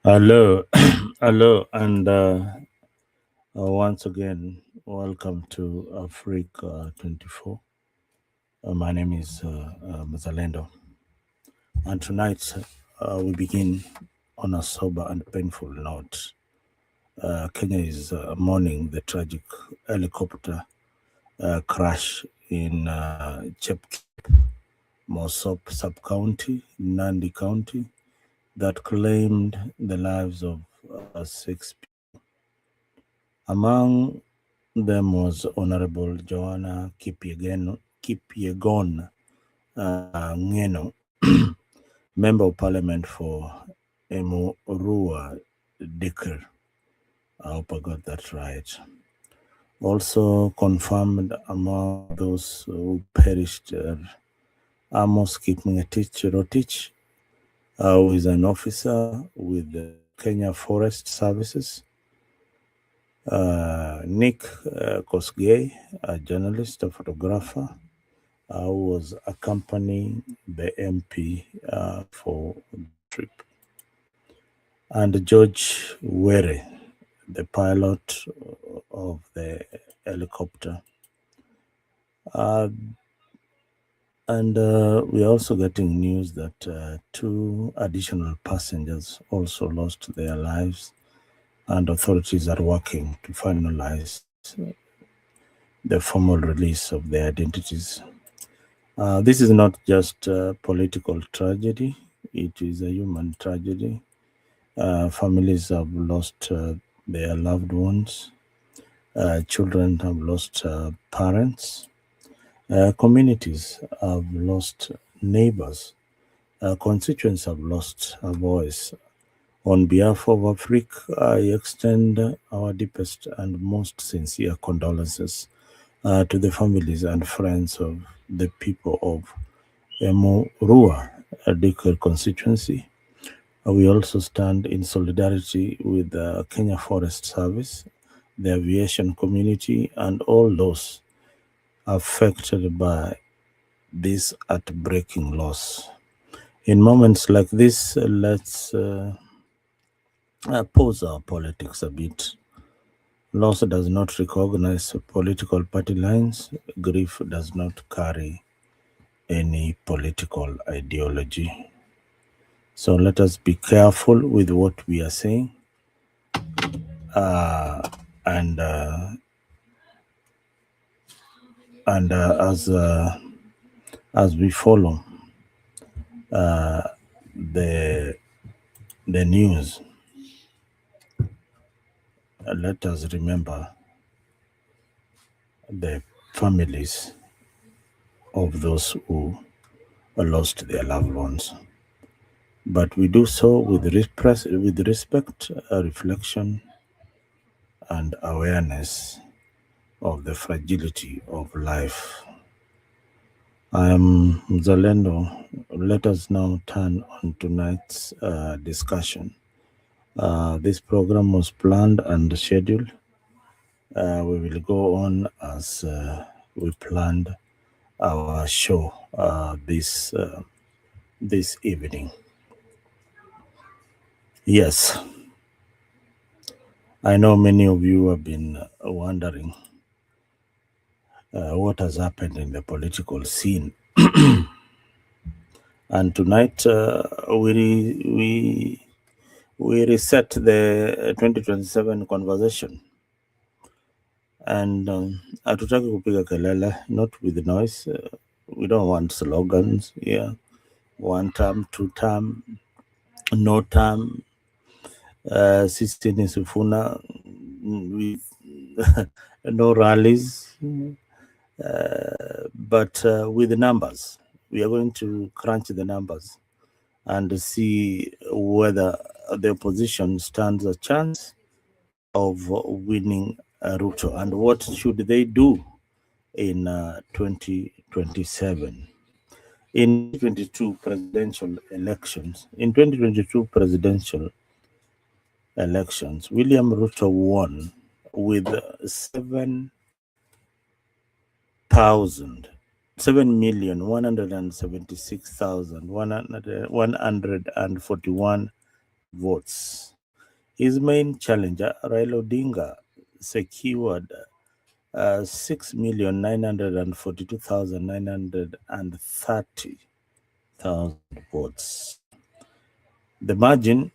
Hello, hello, and once again, welcome to Africa 24. My name is Mazalendo, and tonight we begin on a sober and painful note. Kenya is mourning the tragic helicopter crash in Chepkip, Mosop sub-county, Nandi County, that claimed the lives of 6 people. Among them was Honorable Joanna Kipyegon Ngeno, Member of Parliament for Emurua Dikir. I hope I got that right. Also confirmed among those who perished Amos Kipngetich Rotich, who is an officer with the Kenya Forest Services. Nick Kosgei, a journalist, a photographer, who was accompanying the MP for the trip. And George Were, the pilot of the helicopter. And we're also getting news that 2 additional passengers also lost their lives, and authorities are working to finalize the formal release of their identities. This is not just a political tragedy, it is a human tragedy. Families have lost their loved ones, children have lost parents, communities have lost neighbors, constituents have lost a voice. On behalf of Africa, I extend our deepest and most sincere condolences to the families and friends of the people of Emurua Dikir constituency. We also stand in solidarity with the Kenya Forest Service, the aviation community, and all those affected by this heartbreaking loss. In moments like this, let's pause our politics a bit. Loss does not recognize political party lines. Grief does not carry any political ideology. So let us be careful with what we are saying. And as we follow the news, let us remember the families of those who lost their loved ones. But we do so with respect, reflection, and awareness of the fragility of life. I am Zalendo. Let us now turn on tonight's discussion. This program was planned and scheduled. We will go on as we planned our show this evening. Yes, I know many of you have been wondering what has happened in the political scene. And tonight we reset the 2027 conversation. And hatutaki kupiga kelele, not with noise. We don't want slogans here. 1 term, 2 term, no term. Sisi ni Sifuna, with no rallies, but with the numbers. We are going to crunch the numbers and see whether the opposition stands a chance of winning Ruto, and what should they do in 2027. In 2022 presidential elections, William Ruto won with 7,176,141 votes. His main challenger, Raila Odinga, secured 6,942,930 votes. The margin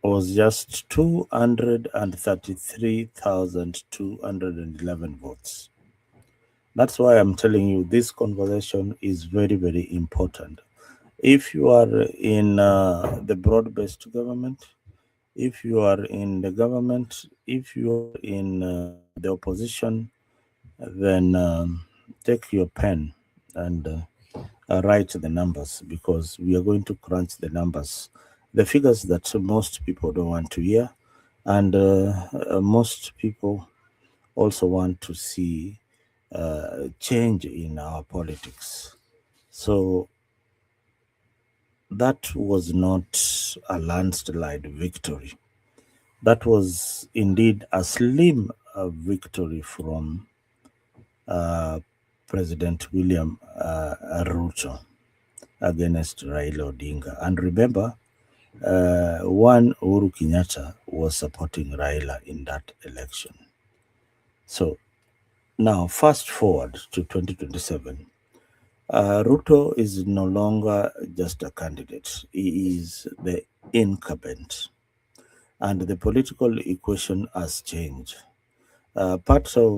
was just 233,211 votes. That's why I'm telling you this conversation is very, very important. If you are in the broad based government, if you are in the government, if you are in the opposition, then take your pen and write the numbers, because we are going to crunch the numbers, the figures that most people don't want to hear, and most people also want to see change in our politics. So that was not a landslide victory. That was indeed a slim victory from uh, President William Ruto against Raila Odinga. And remember, one Uhuru Kenyatta was supporting Raila in that election. So now, fast forward to 2027. Ruto is no longer just a candidate, he is the incumbent, and the political equation has changed. Parts of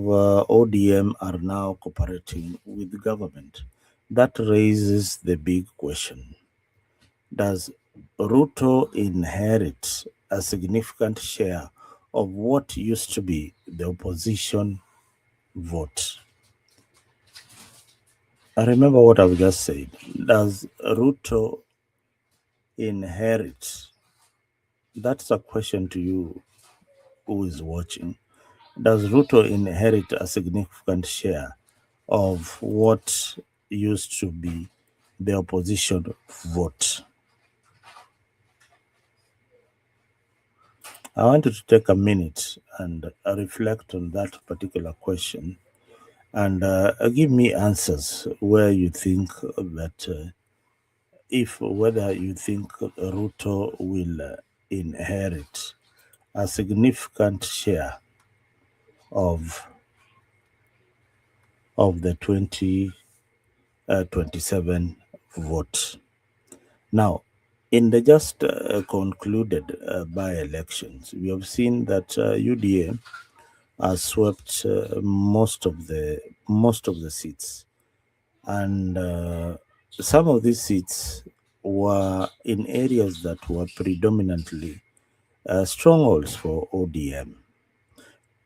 ODM are now cooperating with government. That raises the big question. Does Ruto inherit a significant share of what used to be the opposition vote? I remember what I've just said. Does Ruto inherit? That's a question to you who is watching. Does Ruto inherit a significant share of what used to be the opposition vote? I want you to take a minute and reflect on that particular question, and give me answers where you think that if whether you think Ruto will inherit a significant share of the 2027 vote. Now, in the just concluded by-elections, we have seen that UDA has swept most of the seats, and some of these seats were in areas that were predominantly strongholds for ODM.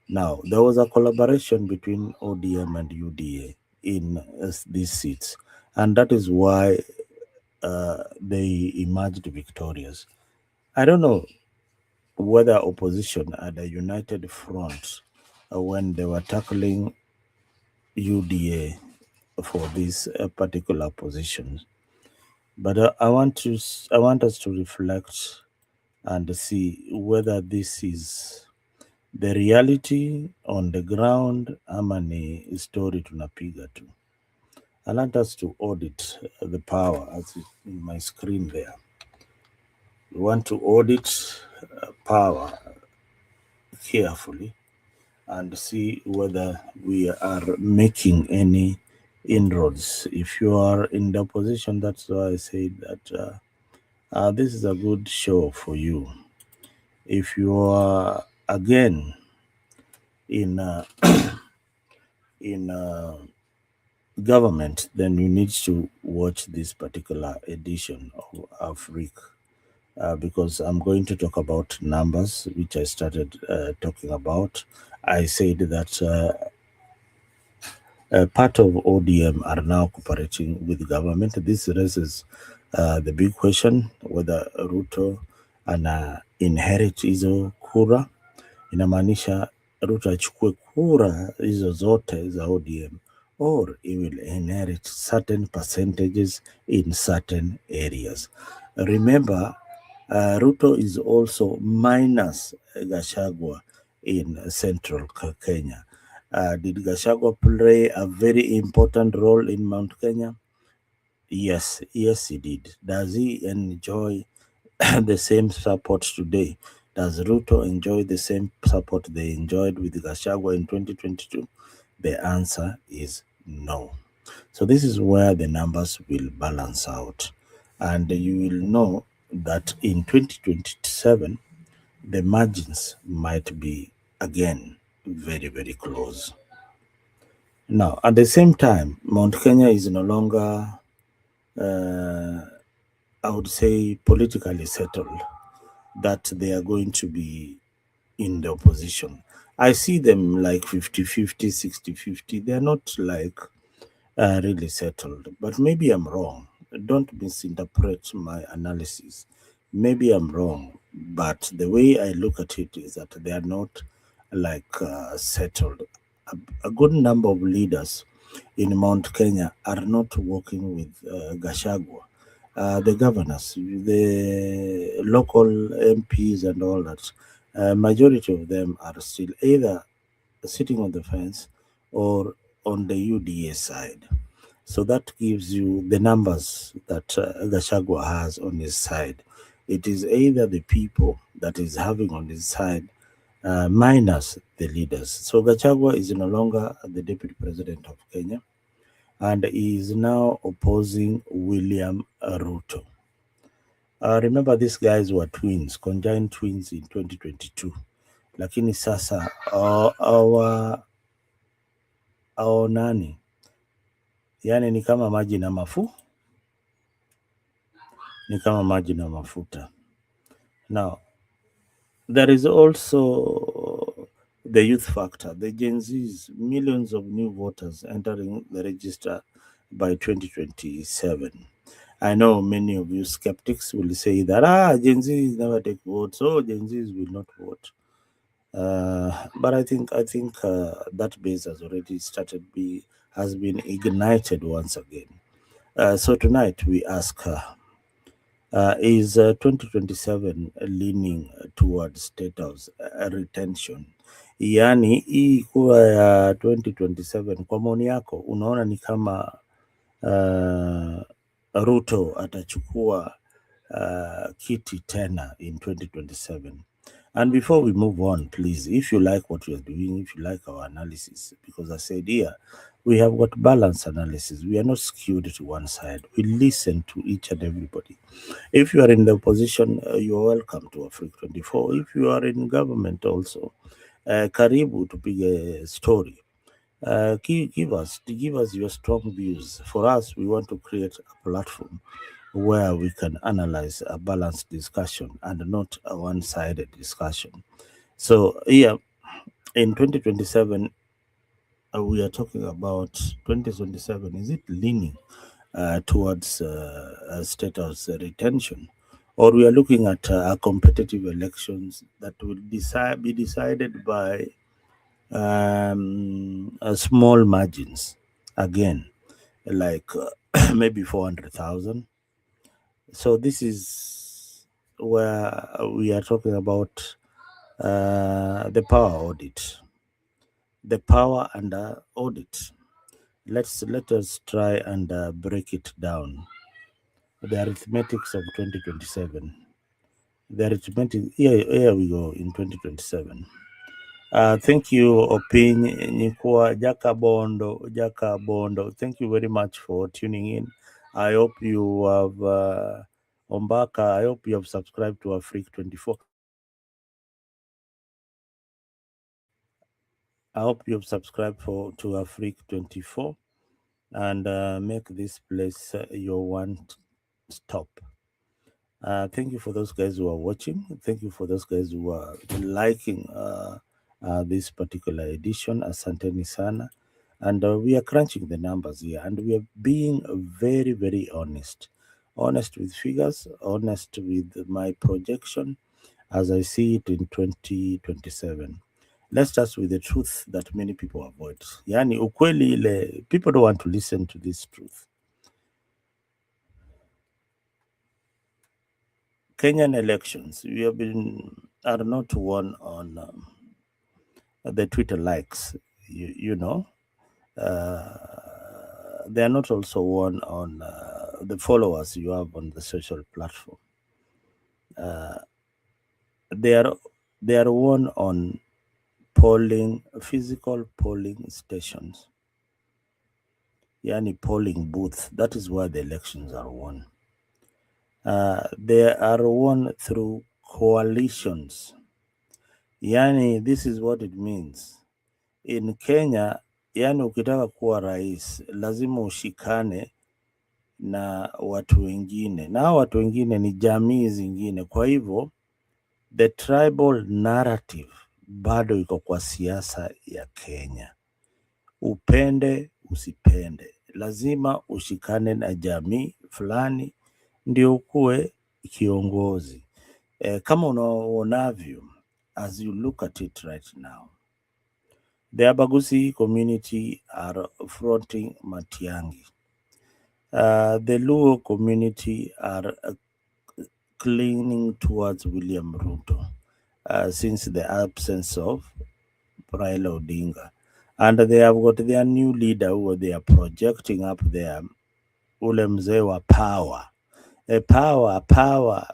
Now, there was a collaboration between ODM and UDA in these seats, and that is why they emerged victorious. I don't know whether opposition had a united front when they were tackling UDA for these particular positions, but I want us to reflect and see whether this is the reality on the ground ama ni story tunapiga tu. I want us to audit the power as in my screen there. We want to audit power carefully and see whether we are making any inroads. If you are in the opposition, that's why I say that this is a good show for you. If you are again in in government, then you need to watch this particular edition of Afrique. Because I'm going to talk about numbers, which I started talking about. I said that part of ODM are now cooperating with government. This raises the big question whether Ruto ana inherit hizo kura. Inamaanisha Ruto achukue kura hizo zote za ODM, or he will inherit certain percentages in certain areas. Remember, Ruto is also minus Gachagua in central Kenya. Did Gachagua play a very important role in Mount Kenya? Yes, he did. Does he enjoy the same support today? Does Ruto enjoy the same support they enjoyed with Gachagua in 2022? The answer is no. So this is where the numbers will balance out. And you will know that in 2027, the margins might be again very, very close. Now, at the same time, Mount Kenya is no longer, I would say, politically settled, that they are going to be in the opposition. I see them like 50-50, 60-50. They're not like really settled. But maybe I'm wrong. Don't misinterpret my analysis. Maybe I'm wrong, but the way I look at it is that they are not like settled. A good number of leaders in Mount Kenya are not working with Gachagua. The governors, the local MPs, and all that, majority of them are still either sitting on the fence or on the UDA side. So that gives you the numbers that Gachagua has on his side. It is either the people that is having on his side minus the leaders. So Gachagua is no longer the deputy president of Kenya, and he is now opposing William Ruto. Remember, these guys were twins, conjoined twins in 2022. Lakini sasa our nani, yani ni kama maji na mafuta. Now, there is also the youth factor, the Gen Zs, millions of new voters entering the register by 2027. I know many of you skeptics will say that Gen Zs never take votes, so Gen Zs will not vote. But I think that base has already has been ignited once again. So tonight we ask her, is 2027 leaning towards state house retention? Yaani hii kuwa ya 2027 kwa maoni yako unaona ni kama Ruto atachukua kiti tena in 2027? And before we move on, please, if you like what we are doing, if you like our analysis, because I said here, we have got balanced analysis. We are not skewed to one side. We listen to each and everybody. If you are in the opposition, you are welcome to Africa 24. If you are in government also, karibu tupige story. Give us your strong views. For us, we want to create a platform where we can analyze a balanced discussion and not a one-sided discussion. So here in 2027, we are talking about 2027. Is it leaning towards status retention, or we are looking at competitive elections that will be decided by small margins again, like maybe 400,000? So this is where we are talking about the power audit, the power under audit. Let us try and break it down. The arithmetics of 2027. The arithmetic, here we go in 2027. Thank you, Opin Nikwa Jaka Bondo. Thank you very much for tuning in. I hope you have Ombaka. I hope you have subscribed to Afrique 24. I hope you have subscribed to Afrique 24 and make this place your one stop. Thank you for those guys who are watching. Thank you for those guys who are liking this particular edition. Asanteni sana. And we are crunching the numbers here, and we are being very, very honest. Honest with figures, honest with my projection as I see it in 2027. Let's start with the truth that many people avoid. Yani ukweli ile, people don't want to listen to this truth. Kenyan elections, are not won on the Twitter likes, you know. They are not also won on the followers you have on the social platform. they are won on physical polling stations, yani polling booths. That is where the elections are won. They are won through coalitions. Yani, this is what it means. In Kenya, yani ukitaka kuwa rais, lazima ushikane na watu wengine. Na watu wengine ni jamii zingine. Kwa hivyo, the tribal narrative bado iko kwa siasa ya Kenya. Upende usipende, lazima ushikane na jamii fulani ndio ukuwe kiongozi. Kama unaonavyo, as you look at it right now, the Abagusi community are fronting Matiang'i. The Luo community are leaning towards William Ruto since the absence of Raila Odinga. And they have got their new leader who they are projecting up there, ule mzee wa power. Power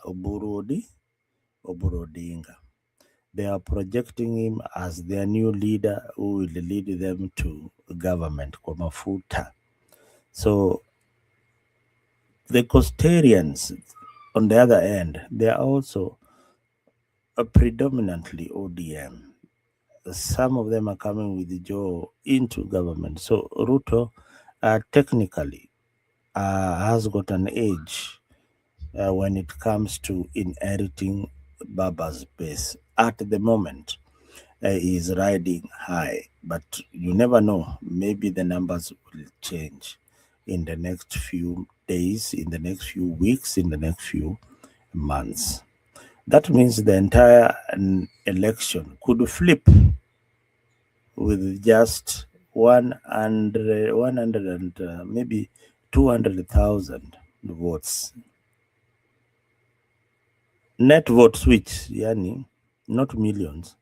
Oburu Odinga. They are projecting him as their new leader who will lead them to government kwa mafuta. So the Costarians, on the other end, they are also predominantly ODM. Some of them are coming with Joe into government. So Ruto technically has got an edge when it comes to inheriting Baba's base. At the moment, he is riding high, but you never know. Maybe the numbers will change in the next few days, in the next few weeks, in the next few months. That means the entire election could flip with just 100 and maybe 200,000 votes. Net vote switch, yani, not millions.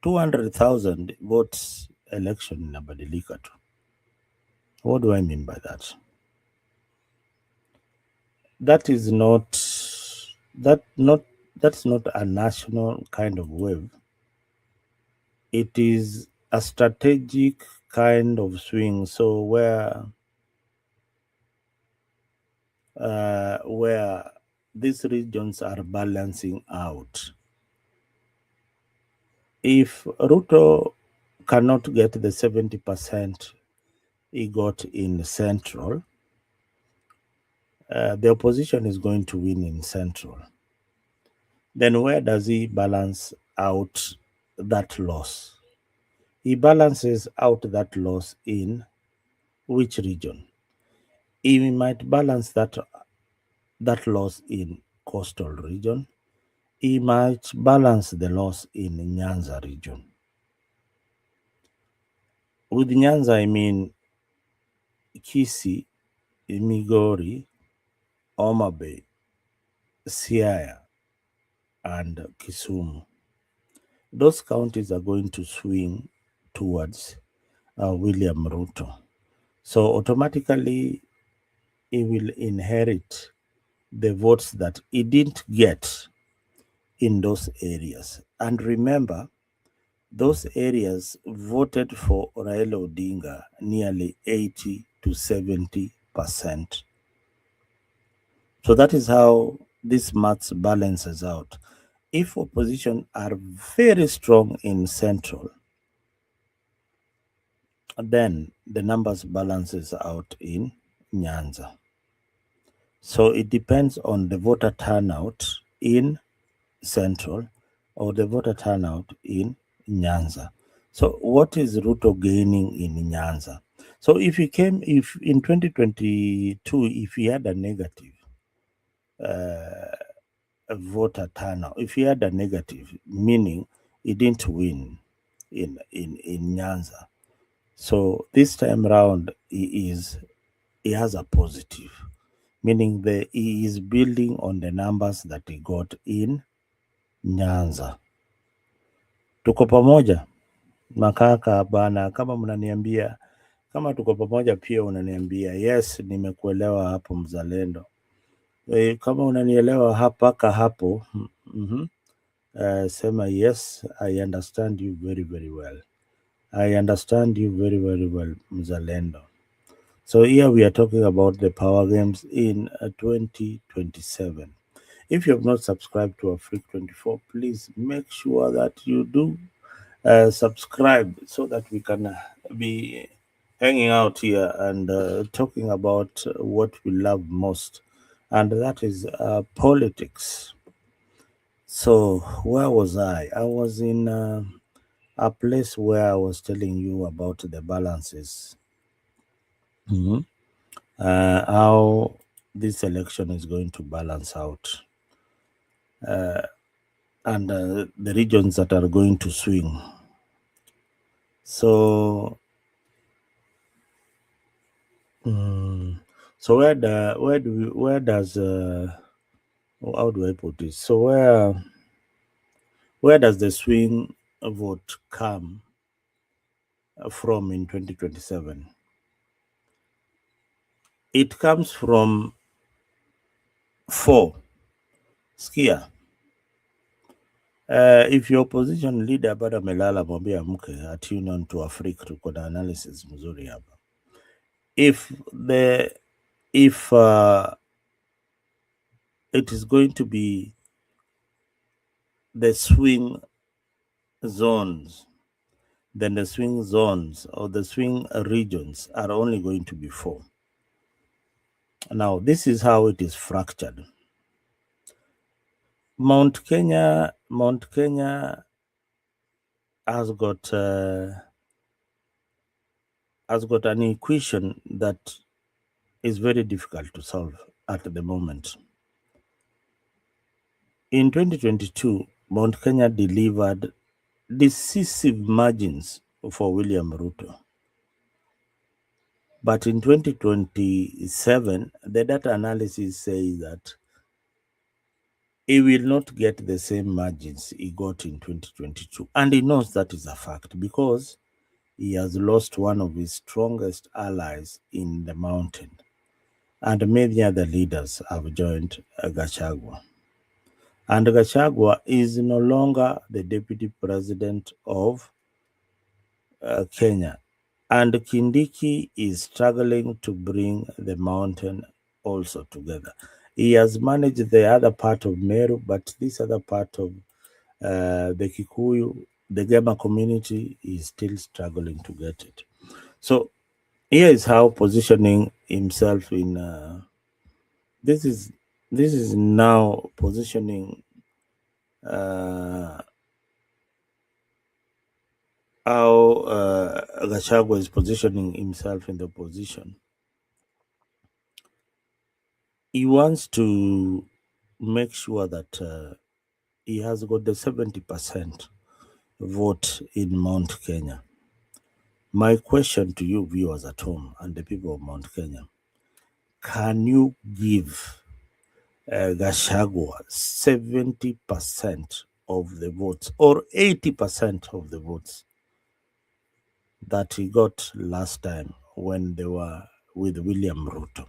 200,000 votes election inabadilika tu. What do I mean by that? That's not a national kind of wave. It is a strategic kind of swing. So where these regions are balancing out. If Ruto cannot get the 70% he got in Central, the opposition is going to win in Central. Then where does he balance out that loss? He balances out that loss in which region? He might balance that loss in coastal region. He might balance the loss in Nyanza region. With Nyanza, I mean Kisii, Migori, Homa Bay, Siaya, and Kisumu. Those counties are going to swing towards William Ruto. So automatically, he will inherit the votes that he didn't get in those areas. And remember, those areas voted for Raila Odinga nearly 80 to 70%. So that is how this maths balances out. If opposition are very strong in Central, then the numbers balances out in Nyanza. So it depends on the voter turnout in Central or the voter turnout in Nyanza. So what is Ruto gaining in Nyanza? So if in 2022, if he had a negative voter turnout, if he had a negative, meaning he didn't win in Nyanza. So this time around, he has a positive, meaning he is building on the numbers that he got in Nyanza. Tuko pamoja makaka bana, kama mnaniambia kama tuko pamoja pia unaniambia yes, nimekuelewa hapo mzalendo. Kama unanielewa hapaka hapo Sema, yes, I understand you very, very well. I understand you very, very well, Mzalendo. So here we are talking about the power games in 2027. If you have not subscribed to Afrique 24, please make sure that you do subscribe so that we can be hanging out here and talking about what we love most, and that is politics. So, where was I? I was in a place where I was telling you about the balances. Mhm. How this election is going to balance out, and the regions that are going to swing. So, so where does how do I put this? So where does the swing vote come from in 2027? It comes from four. Skia. If your opposition leader bado amelala, mwambie amke attune on to Afrika, tuko na analysis mzuri hapa. If it is going to be the swing zones, then the swing zones or the swing regions are only going to be four. Now, this is how it is fractured. Mount Kenya has got an equation that is very difficult to solve at the moment. In 2022, Mount Kenya delivered decisive margins for William Ruto. But in 2027, the data analysis says that he will not get the same margins he got in 2022. And he knows that is a fact because he has lost one of his strongest allies in the mountain. And many other leaders have joined Gachagua. And Gachagua is no longer the deputy president of Kenya. And Kindiki is struggling to bring the mountain also together. He has managed the other part of Meru, but this other part of the Kikuyu, the Gema community is still struggling to get it. So here is how positioning himself in this is now positioning how Gachagua is positioning himself in the position. He wants to make sure that he has got the 70% vote in Mount Kenya. My question to you, viewers at home and the people of Mount Kenya, can you give Gachagua 70% of the votes or 80% of the votes that he got last time when they were with William Ruto?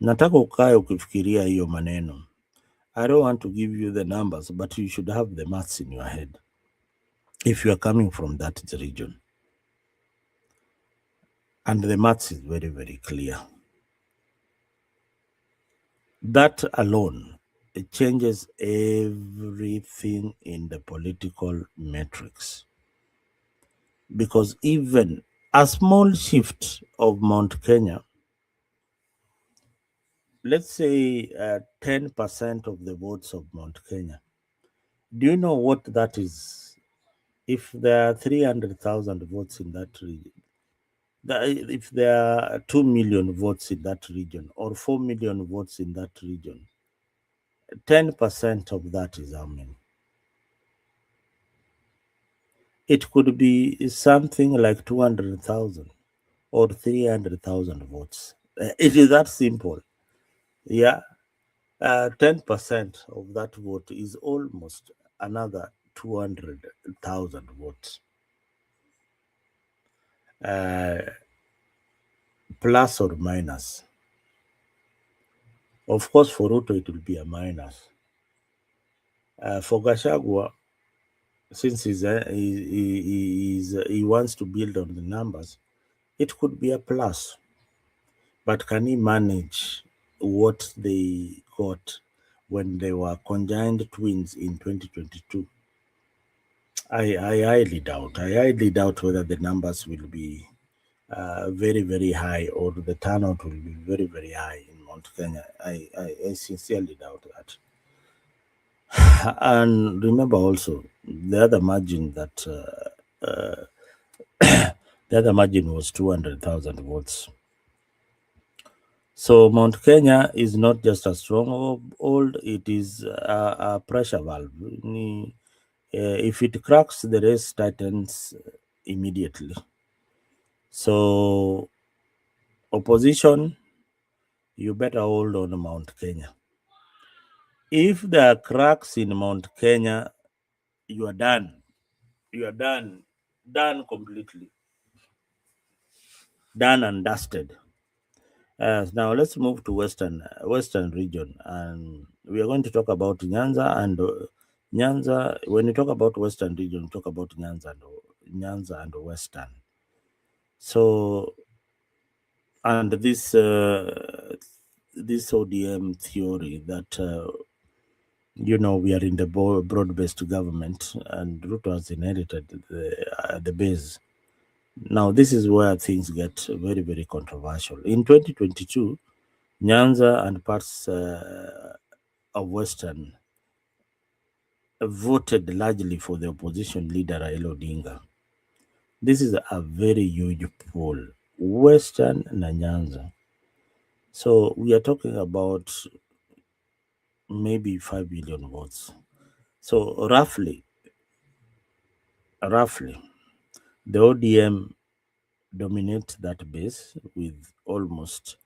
Nataka ukae ukifikiria hiyo maneno. I don't want to give you the numbers, but you should have the maths in your head if you are coming from that region. And the maths is very, very clear. That alone, it changes everything in the political matrix. Because even a small shift of Mount Kenya, let's say 10% of the votes of Mount Kenya, do you know what that is? If there are 300,000 votes in that region, if there are 2 million votes in that region or 4 million votes in that region, 10% of that is how many? It could be something like 200,000 or 300,000 votes. It is that simple. Yeah. 10% of that vote is almost another 200,000 votes. Plus or minus. Of course, for Ruto, it will be a minus. For Gashagwa, since he wants to build on the numbers, it could be a plus. But can he manage what they got when they were conjoined twins in 2022? I highly doubt. I highly doubt whether the numbers will be very, very high or the turnout will be very, very high in Mount Kenya. I sincerely doubt that. And remember also the other margin that the other margin was 200,000 votes. So Mount Kenya is not just a stronghold; it is a pressure valve. If it cracks, the race tightens immediately. So opposition, you better hold on Mount Kenya. If there are cracks in Mount Kenya, you are done. You are done. Done completely. Done and dusted. Now let's move to western region, and we are going to talk about Nyanza and Nyanza. When you talk about western region, talk about Nyanza and western. So, and this ODM theory that we are in the broad-based government, and Ruto has inherited the base. Now, this is where things get very, very controversial. In 2022, Nyanza and parts of Western voted largely for the opposition leader Raila Odinga. This is a very huge poll, Western and Nyanza. So we are talking about maybe 5 billion votes. So roughly, the ODM dominate that base with almost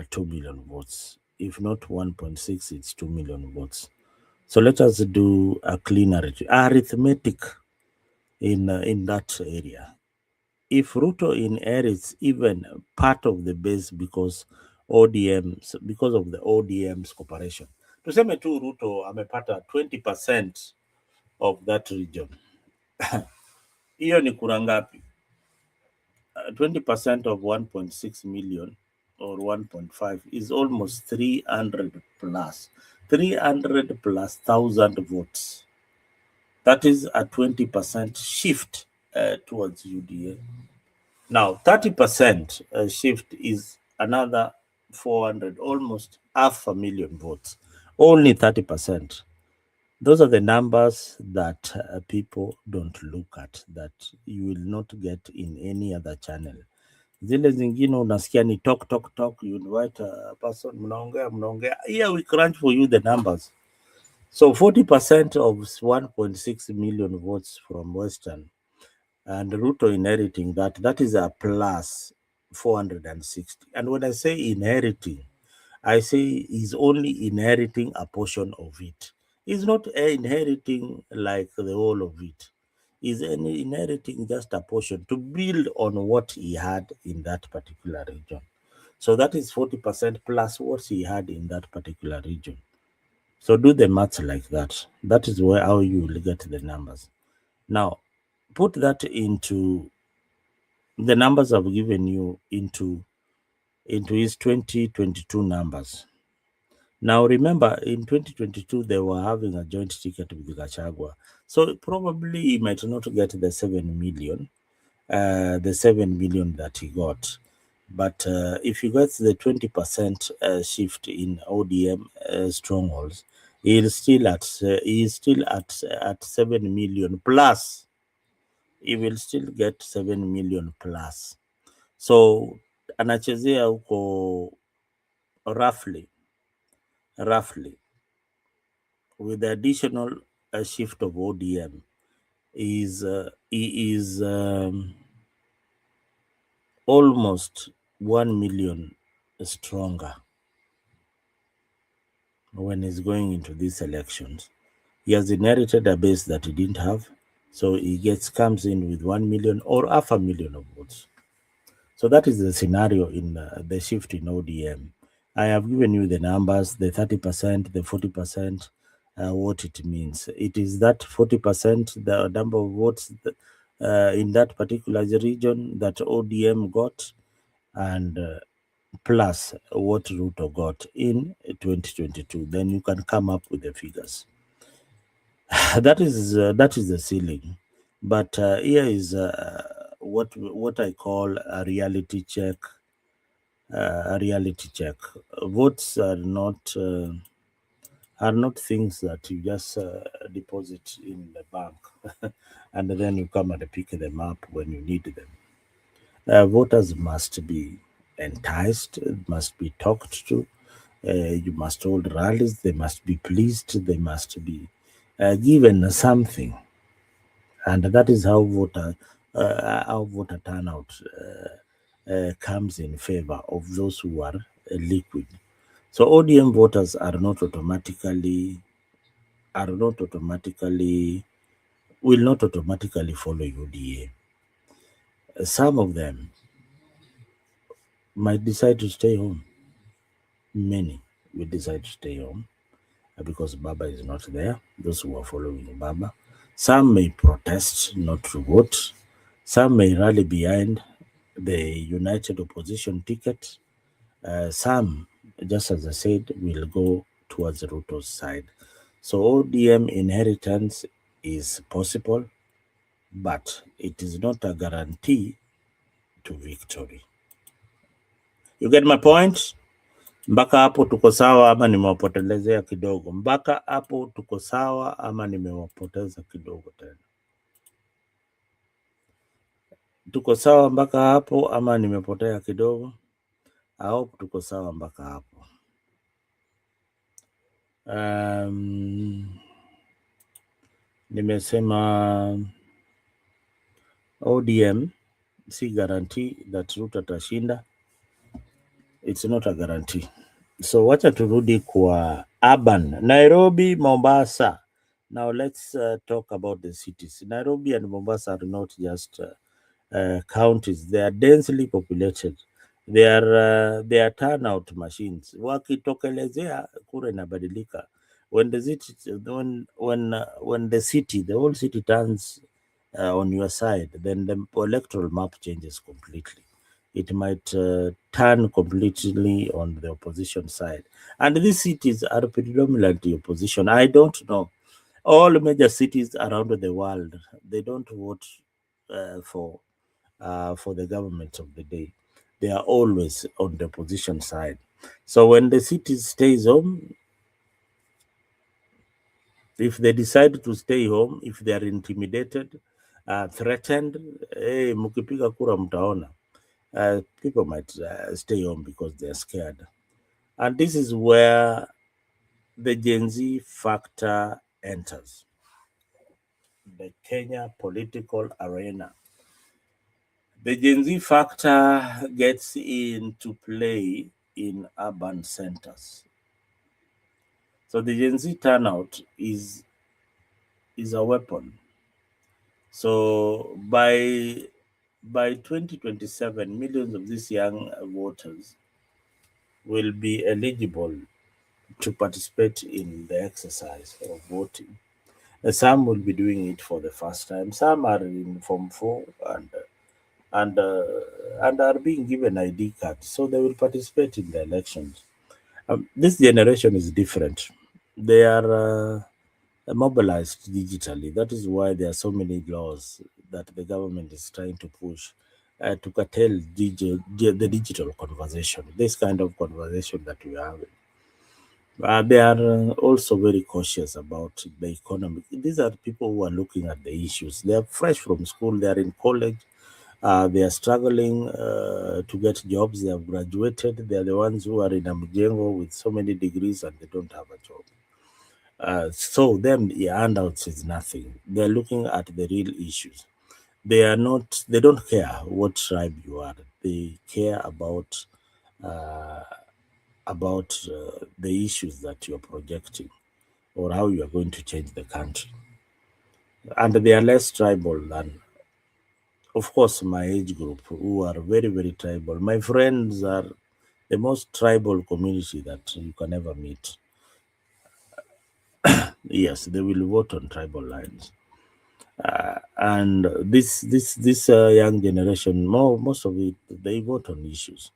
2 million votes. If not 1.6, it's 2 million votes. So let us do a clean arithmetic in that area. If Ruto inherits even part of the base because of the ODM's cooperation, tuseme tu Ruto amepata 20% of that region, hiyo ni kura ngapi? 20% of 1.6 million or 1.5 is almost 300 plus 1,000 votes. That is a 20% shift towards UDA. Now, 30% shift is another 400, almost 500,000 votes. Only 30%. Those are the numbers that people don't look at, that you will not get in any other channel. Zile zingine unasikia ni talk, you invite a person, mnaongea. Here we crunch for you the numbers. So 40% of 1.6 million votes from Western, and Ruto inheriting that is a plus 460. And when I say inheriting, I say he's only inheriting a portion of it. He's not inheriting like the whole of it. He's inheriting just a portion to build on what he had in that particular region. So that is 40% plus what he had in that particular region. So do the maths like that. That is how you will get the numbers. Now, put that into the numbers I've given you into his 2022 numbers. Now, remember, in 2022, they were having a joint ticket with Gachagua. So probably he might not get the 7 million, that he got. But if he gets the 20% shift in ODM strongholds, he's still at 7 million plus. He will still get 7 million plus. So anachezea huko roughly with the additional shift of ODM he is almost 1 million stronger when he's going into these elections. He has inherited a base that he didn't have, so he comes in with 1 million or 500,000 of votes. So that is the scenario in the shift in ODM. I have given you the numbers, the 30%, the 40%, what it means. It is that 40%, the number of votes in that particular region that ODM got, and plus what Ruto got in 2022. Then you can come up with the figures. That is the ceiling. But here is what I call a reality check. A reality check. Votes are not things that you just deposit in the bank and then you come and pick them up when you need them. Voters must be enticed, must be talked to. You must hold rallies. They must be pleased. They must be given something, and that is how voter turnout comes in favor of those who are liquid. So ODM voters will not automatically follow UDA. Some of them might decide to stay home. Many will decide to stay home because Baba is not there. Those who are following Baba. Some may protest not to vote. Some may rally behind the united opposition ticket. Some, just as I said, will go towards Ruto's side. So ODM inheritance is possible, but it is not a guarantee to victory. You get my point? Mpaka hapo tuko sawa ama nimewapotelezea kidogo? Mpaka hapo tuko sawa ama nimewapoteza kidogo tena? Tuko sawa mpaka hapo ama nimepotea kidogo? I hope tuko sawa mpaka hapo. Nimesema ODM si guarantee that Ruto atashinda. It's not a guarantee. So wacha turudi kwa urban. Nairobi, Mombasa. Now let's talk about the cities. Nairobi and Mombasa are not just counties. They are densely populated. They are turnout machines. Wakitokelezea kura inabadilika. When the city, when the city, the whole city turns on your side, then the electoral map changes completely. It might turn completely on the opposition side. And these cities are predominantly opposition. I don't know. All major cities around the world, they don't vote for the government of the day. They are always on the opposition side. So when the city stays home, if they decide to stay home, if they are intimidated, threatened, hey, mukipiga kura mtaona. People might stay home because they're scared. And this is where the Gen Z factor enters the Kenya political arena. The Gen Z factor gets into play in urban centers. So the Gen Z turnout is a weapon. So by 2027, millions of these young voters will be eligible to participate in the exercise of voting. Some will be doing it for the first time. Some are in Form 4 and are being given ID cards, so they will participate in the elections. This generation is different. They are mobilized digitally. That is why there are so many laws that the government is trying to push to curtail the digital conversation, this kind of conversation that we are having. They are also very cautious about the economy. These are people who are looking at the issues. They are fresh from school, they are in college, they are struggling to get jobs. They have graduated. They are the ones who are in Amjengo with so many degrees and they don't have a job. So them, yeah, handouts is nothing. They're looking at the real issues. They are not. They don't care what tribe you are. They care about the issues that you're projecting or how you are going to change the country. And they are less tribal than, of course, my age group, who are very, very tribal. My friends are the most tribal community that you can ever meet. Yes, they will vote on tribal lines. And this young generation, most of it, they vote on issues.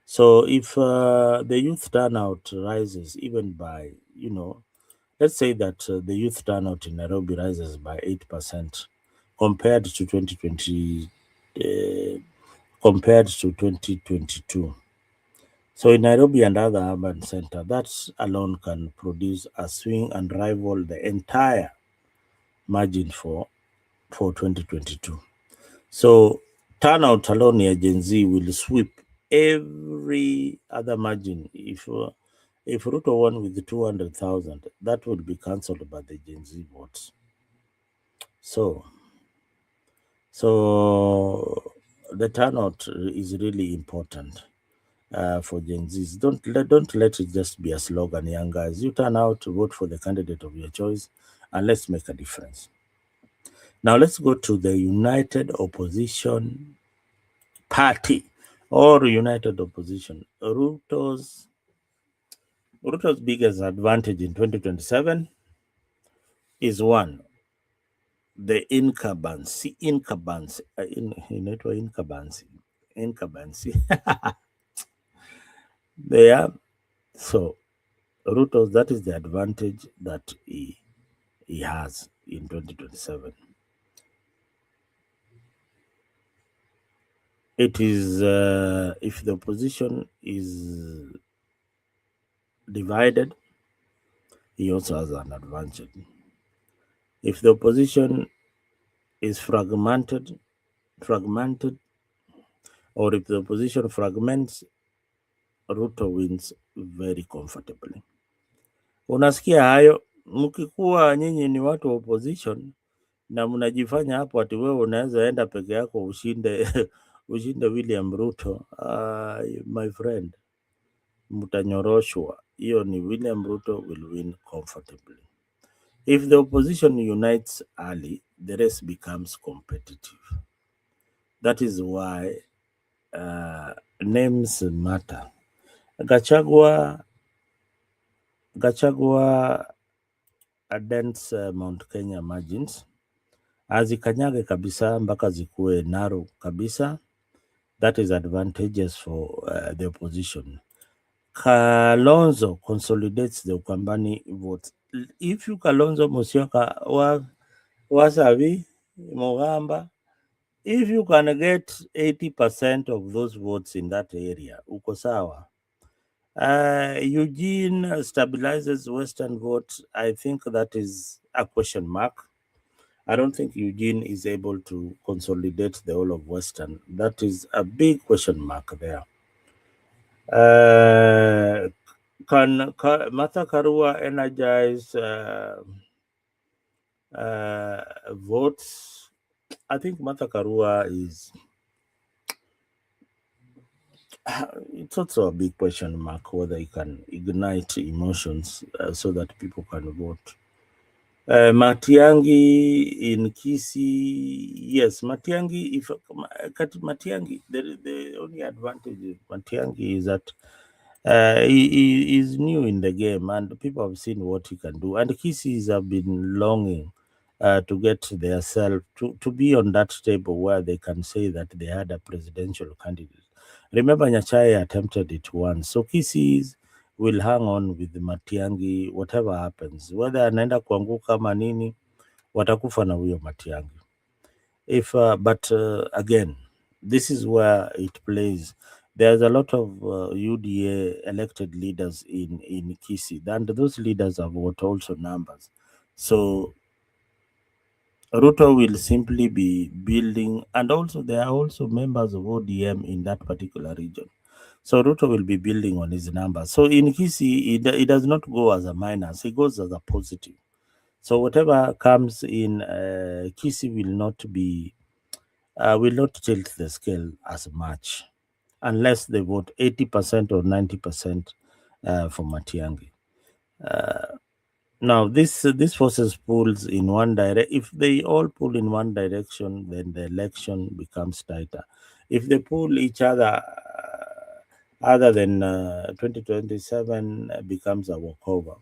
So if the youth turnout rises even by, let's say that the youth turnout in Nairobi rises by 8% compared to 2020, uh, compared to 2022. So in Nairobi and other urban centers, that alone can produce a swing and rival the entire margin for 2022. So turnout alone ya Gen Z will sweep every other margin. If Ruto won with 200,000, that would be cancelled by the Gen Z votes. So so the turnout is really important for Gen Zs. Don't let it just be a slogan, young guys. You turn out to vote for the candidate of your choice, and let's make a difference. Now let's go to the United Opposition Party or United Opposition. Ruto's biggest advantage in 2027 is one, the incumbency. Inaitwa incumbency. There. So Ruto's, that is the advantage that he has in 2027. It is if the opposition is divided, he also has an advantage. If the opposition is fragmented, or if the opposition fragments, Ruto wins very comfortably. Unasikia hayo, mkikuwa nyinyi ni watu wa opposition na mnajifanya hapo ati wewe unaweza enda peke yako ushinde ushinde William Ruto, my friend, mtanyoroshwa. Hiyo ni William Ruto will win comfortably. If the opposition unites early, the race becomes competitive. That is why names matter. Gachagua dents Mount Kenya margins, azikanyage kabisa mpaka zikuwe narrow kabisa. That is advantageous for the opposition. Kalonzo consolidates the Ukambani votes. If you Kalonzo Musyoka Wasabi Mogamba, if you can get 80% of those votes in that area, uko sawa. Eugene stabilizes Western vote. I think that is a question mark. I don't think Eugene is able to consolidate the whole of Western. That is a big question mark there. Can Martha Karua energize votes? I think Martha Karua is. It's also a big question mark whether he can ignite emotions so that people can vote. Matiangi in Kisii, yes, Matiangi. If Matiangi, the only advantage of Matiangi is that he is new in the game and people have seen what he can do. And Kissis have been longing to get their self to be on that table where they can say that they had a presidential candidate. Remember, Nyachai attempted it once. So Kissis will hang on with Matiangi, whatever happens. Whether anaenda kuanguka ama nini, watakufa na huyo Matiangi. But again, this is where it plays. There's a lot of UDA elected leaders in Kisii, and those leaders have got also numbers. So Ruto will simply be building, and also there are also members of ODM in that particular region. So Ruto will be building on his numbers. So in Kisii, it does not go as a minus; it goes as a positive. So whatever comes in Kisii will not tilt the scale as much unless they vote 80% or 90% for Matiangi. Now, this forces pulls in one direction. If they all pull in one direction, then the election becomes tighter. If they pull each other, other than 2027 becomes a walkover.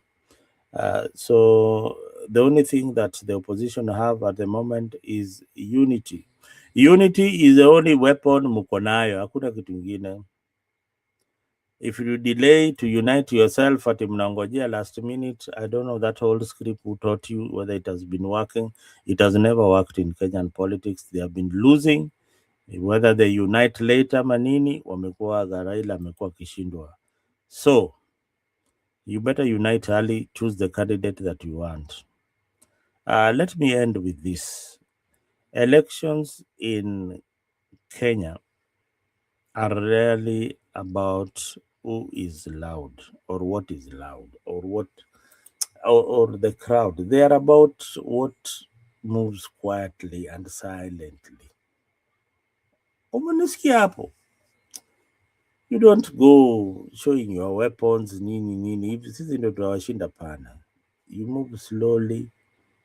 So the only thing that the opposition have at the moment is unity. Unity is the only weapon mko nayo, hakuna kitu ingine. If you delay to unite yourself ati mnangojea last minute, I don't know that old script who taught you whether it has been working. It has never worked in Kenyan politics. They have been losing whether they unite later manini, wamekuwa Raila amekuwa kishindwa. So you better unite early, choose the candidate that you want. Let me end with this. Elections in Kenya are rarely about who is loud or what is loud or what or the crowd. They are about what moves quietly and silently. Umenisikia hapo? You don't go showing your weapons nini nini. Hivi sisi ndio tunawashinda pana. You move slowly,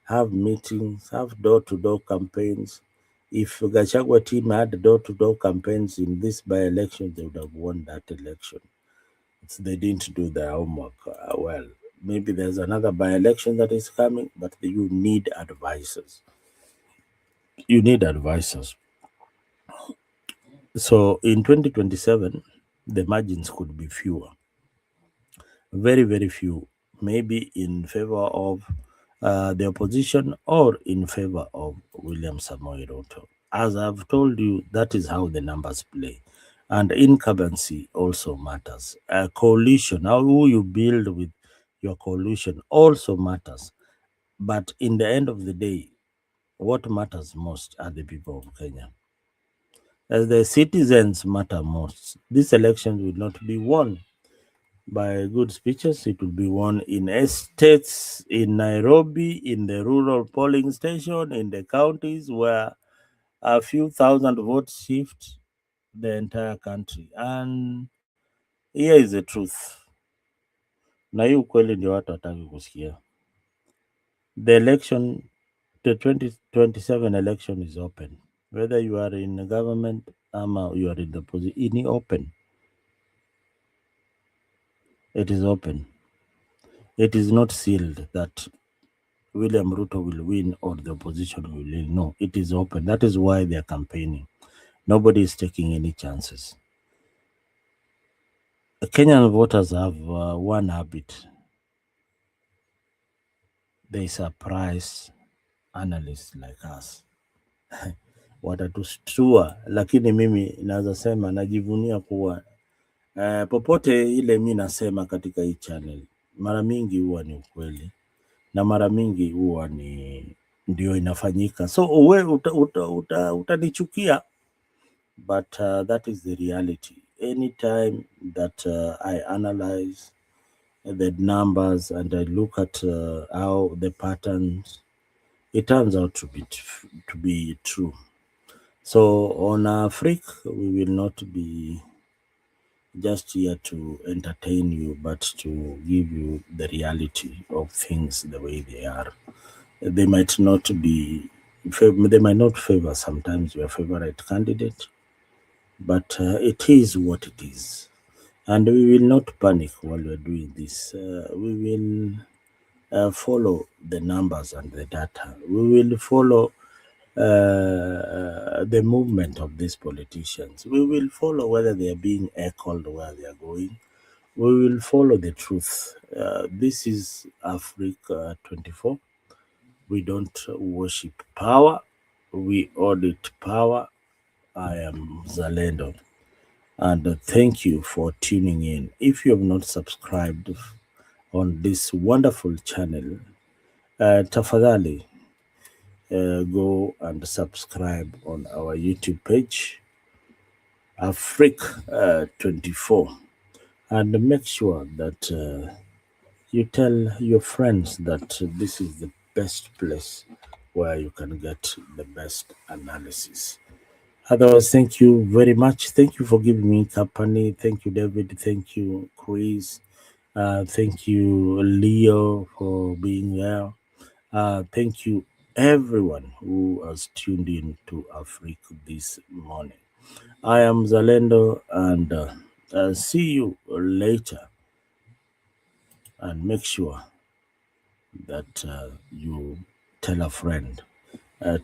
have meetings, have door-to-door campaigns. If Gachagua team had door-to-door campaigns in this by-election, they would have won that election. They didn't do their homework well. Maybe there's another by-election that is coming, but you need advisors. You need advisors. So in 2027, the margins could be fewer. Very, very few. Maybe in favor of the opposition or in favor of William Samoei Ruto. As I've told you, that is how the numbers play. And incumbency also matters. A coalition, how who you build with your coalition also matters. But in the end of the day, what matters most are the people of Kenya. As the citizens matter most, this election will not be won by good speeches. It will be won in estates, in Nairobi, in the rural polling station, in the counties where a few thousand votes shift the entire country. And here is the truth. Na hii ukweli ndio watu hataki kusikia. The election, the 2027 election is open. Whether you are in the government or you are in the position, it is open. It is open. It is not sealed that William Ruto will win or the opposition will win. No, it is open. That is why they are campaigning. Nobody is taking any chances. Kenyan voters have one habit. They surprise analysts like us. Watatustua, lakini mimi naweza sema najivunia kuwa popote ile mi nasema katika hii channel, mara mingi huwa ni ukweli na mara mingi huwa ni ndio inafanyika. So uwe utanichukia, but that is the reality. Anytime that I analyze the numbers and I look at how the patterns, it turns out to be true. So on Africa, we will not be just here to entertain you, but to give you the reality of things the way they are. They might not favor sometimes your favorite candidate, but it is what it is. And we will not panic while we're doing this. We will follow the numbers and the data. We will follow the movement of these politicians. We will follow whether they are being echoed where they are going. We will follow the truth. This is Africa 24. We don't worship power. We audit power. I am Zalendo. And thank you for tuning in. If you have not subscribed on this wonderful channel, tafadhali go and subscribe on our YouTube page, Africa 24, and make sure that you tell your friends that this is the best place where you can get the best analysis. Otherwise, thank you very much. Thank you for giving me company. Thank you, David. Thank you, Chris. Thank you, Leo, for being there. Thank you, everyone who has tuned in to Africa this morning. I am Zalendo, and see you later. And make sure that you tell a friend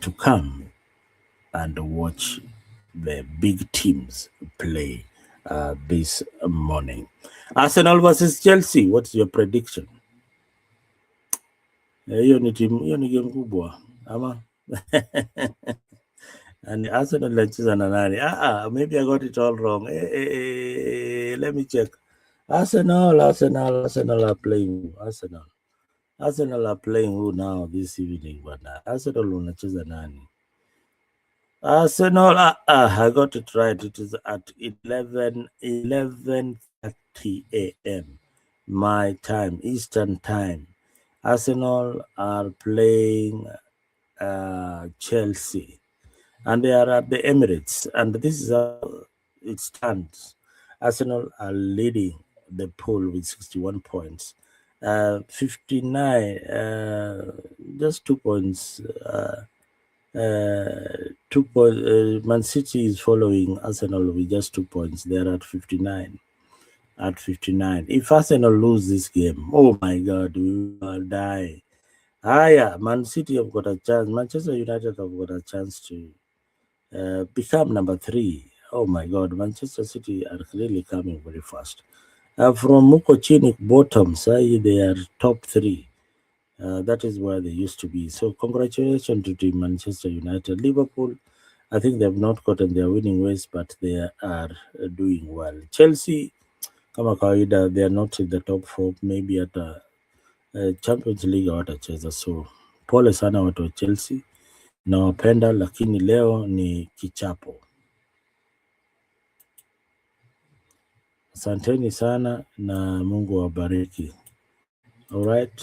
to come and watch the big teams play this morning. Arsenal versus Chelsea, what's your prediction? Hiyo ni game kubwa ama and Arsenal nacheza na nani? Maybe I got it all wrong. Let me check. Arsenal are playing. Arsenal are playing who now this evening? But Arsenal unacheza nani? Arsenal, I got it right. It is at 11:30 a.m. my time, Eastern time. Arsenal are playing Chelsea, and they are at the Emirates, and this is how it stands. Arsenal are leading the pool with 61 points. 59, just 2 points. 2 points. Man City is following Arsenal with just 2 points. They are at 59. At 59. If Arsenal lose this game, oh my God, we will die. Yeah, Man City have got a chance. Manchester United have got a chance to become number 3. Oh my God, Manchester City are clearly coming very fast. From Mukochini bottom, say they are top 3. That is where they used to be. So congratulations to the Manchester United. Liverpool, I think they have not gotten their winning ways, but they are doing well. Chelsea, kama kawaida, they are not in the top 4, maybe at the Champions League hawatacheza. So pole sana watu wa Chelsea, nawapenda, lakini leo ni kichapo. Asanteni sana na Mungu awabariki. All right.